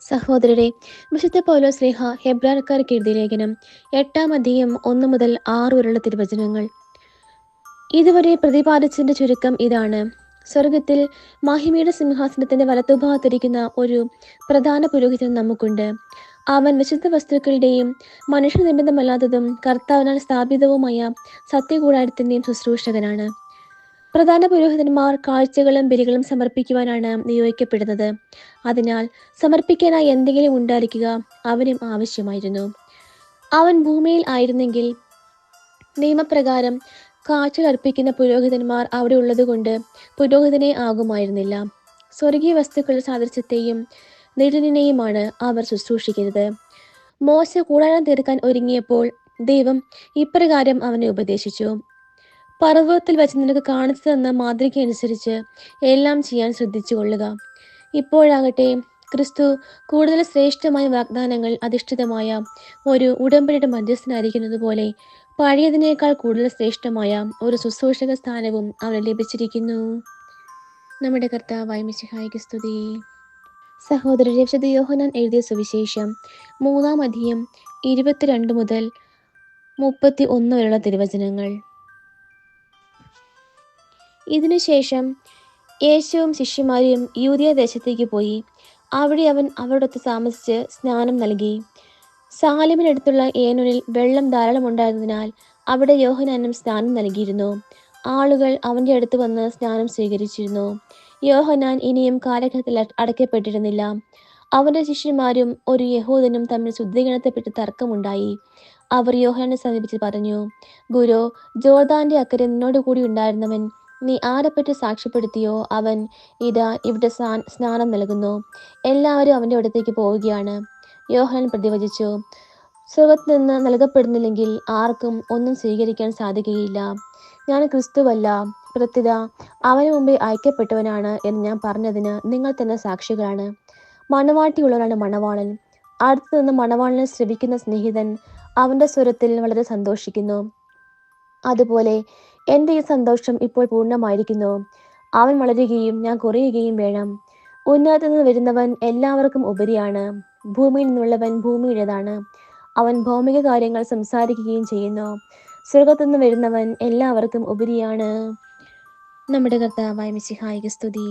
സഹോദരരെ, വിശുദ്ധ പൗലോസ് ശ്ലീഹ ഹെബ്രായർക്കാർക്ക് എഴുതിയ ലേഖനം 8-ാം അധ്യായം 1 മുതൽ 6 വരെയുള്ള തിരുവചനങ്ങൾ. ഇതുവരെ പ്രതിപാദിച്ചതിന്റെ ചുരുക്കം ഇതാണ്. സ്വർഗത്തിൽ മഹിമയുടെ സിംഹാസനത്തിന്റെ വലത്തുഭാഗത്തിരിക്കുന്ന ഒരു പ്രധാന പുരോഹിതൻ നമുക്കുണ്ട്. അവൻ വിശുദ്ധ വസ്തുക്കളുടെയും മനുഷ്യനിർമ്മിതമല്ലാത്തതും കർത്താവിനാൽ സ്ഥാപിതവുമായ സത്യകൂടാരത്തിന്റെയും ശുശ്രൂഷകനാണ്. പ്രധാന പുരോഹിതന്മാർ കാഴ്ചകളും ബലികളും സമർപ്പിക്കുവാനാണ് നിയോഗിക്കപ്പെടുന്നത്. അതിനാൽ സമർപ്പിക്കാനായി എന്തെങ്കിലും ഉണ്ടായിരിക്കുക അവനും ആവശ്യമായിരുന്നു. അവൻ ഭൂമിയിൽ ആയിരുന്നെങ്കിൽ നിയമപ്രകാരം കാഴ്ചകൾ അർപ്പിക്കുന്ന പുരോഹിതന്മാർ അവിടെ ഉള്ളതുകൊണ്ട് പുരോഹിതനെ ആകുമായിരുന്നില്ല. സ്വർഗീയ വസ്തുക്കളുടെ സാദൃശ്യത്തെയും നിഴലിനെയുമാണ് അവർ ശുശ്രൂഷിക്കുന്നത്. മോശ കൂടാരം തീർക്കാൻ ഒരുങ്ങിയപ്പോൾ ദൈവം ഇപ്രകാരം അവനെ ഉപദേശിച്ചു: പർവ്വതത്തിൽ വച്ച് നിനക്ക് കാണിച്ചു തന്ന മാതൃക അനുസരിച്ച് എല്ലാം ചെയ്യാൻ ശ്രദ്ധിച്ചു കൊള്ളുക. ഇപ്പോഴാകട്ടെ ക്രിസ്തു കൂടുതൽ ശ്രേഷ്ഠമായ വാഗ്ദാനങ്ങൾ അധിഷ്ഠിതമായ ഒരു ഉടമ്പടിയുടെ മധ്യസ്ഥനായിരിക്കുന്നത് പോലെ പഴയതിനേക്കാൾ കൂടുതൽ ശ്രേഷ്ഠമായ ഒരു ശുശ്രൂഷക സ്ഥാനവും അവന് ലഭിച്ചിരിക്കുന്നു. നമ്മുടെ കർത്താവായ മിശിഹായ്ക്ക് സ്തുതി. സഹോദരരെ, വിശുദ്ധ യോഹന്നാൻ എഴുതിയ സുവിശേഷം 3-ാം അധ്യായം 22 മുതൽ 31 വരെയുള്ള തിരുവചനങ്ങൾ. ഇതിനുശേഷം യേശുവും ശിഷ്യന്മാരും യൂദയ ദേശത്തേക്ക് പോയി. അവിടെ അവൻ അവരോടൊത്ത് താമസിച്ച് സ്നാനം നൽകി. സാലിമിനടുത്തുള്ള ഏനോനിൽ വെള്ളം ധാരാളം ഉണ്ടായിരുന്നതിനാൽ അവിടെ യോഹന്നാനും സ്നാനം നൽകിയിരുന്നു. ആളുകൾ അവന്റെ അടുത്ത് വന്ന് സ്നാനം സ്വീകരിച്ചിരുന്നു. യോഹന്നാൻ ഇനിയും കാരാഗൃഹത്തിൽ അടയ്ക്കപ്പെട്ടിരുന്നില്ല. അവന്റെ ശിഷ്യന്മാരും ഒരു യഹൂദനും തമ്മിൽ ശുദ്ധീകരണത്തെപ്പറ്റി തർക്കമുണ്ടായി. അവർ യോഹന്നാനെ സമീപിച്ച് പറഞ്ഞു: ഗുരു, ജോർദാന്റെ അക്കരെ നിന്നോട് കൂടി ഉണ്ടായിരുന്നവൻ നീ ആരെപ്പറ്റി സാക്ഷ്യപ്പെടുത്തിയോ അവൻ ഇതാ ഇവിടെ സ്നാനം നൽകുന്നു. എല്ലാവരും അവന്റെ അടുത്തേക്ക് പോവുകയാണ്. യോഹന്നാൻ പ്രതിവചിച്ചു: സ്വർഗ്ഗത്തിൽ നിന്ന് നൽകപ്പെടുന്നില്ലെങ്കിൽ ആർക്കും ഒന്നും സ്വീകരിക്കാൻ സാധിക്കുകയില്ല. ഞാൻ ക്രിസ്തുവല്ല, പ്രത്യുത അവന് മുമ്പേ അയക്കപ്പെട്ടവനാണ് എന്ന് ഞാൻ പറഞ്ഞതിന് നിങ്ങൾ തന്നെ സാക്ഷികളാണ്. മണവാട്ടിയുള്ളവനാണ് മണവാളൻ. അടുത്തു നിന്ന് മണവാളനെ ശ്രവിക്കുന്ന സ്നേഹിതൻ അവന്റെ സ്വരത്തിൽ വളരെ സന്തോഷിക്കുന്നു. അതുപോലെ എൻ്റെ ഈ സന്തോഷം ഇപ്പോൾ പൂർണ്ണമായിരിക്കുന്നു. അവൻ വളരുകയും ഞാൻ കുറയുകയും വേണം. ഉന്നതത്തിൽ നിന്ന് വരുന്നവൻ എല്ലാവർക്കും ഉപരിയാണ്. ഭൂമിയിൽ നിന്നുള്ളവൻ ഭൂമിയുടേതാണ്. അവൻ ഭൗമിക കാര്യങ്ങൾ സംസാരിക്കുകയും ചെയ്യുന്നു. സ്വർഗ്ഗത്തു നിന്ന് വരുന്നവൻ എല്ലാവർക്കും ഉപരിയാണ്. നമ്മുടെ കർത്താവായ മിശിഹായ്ക്ക് സ്തുതി.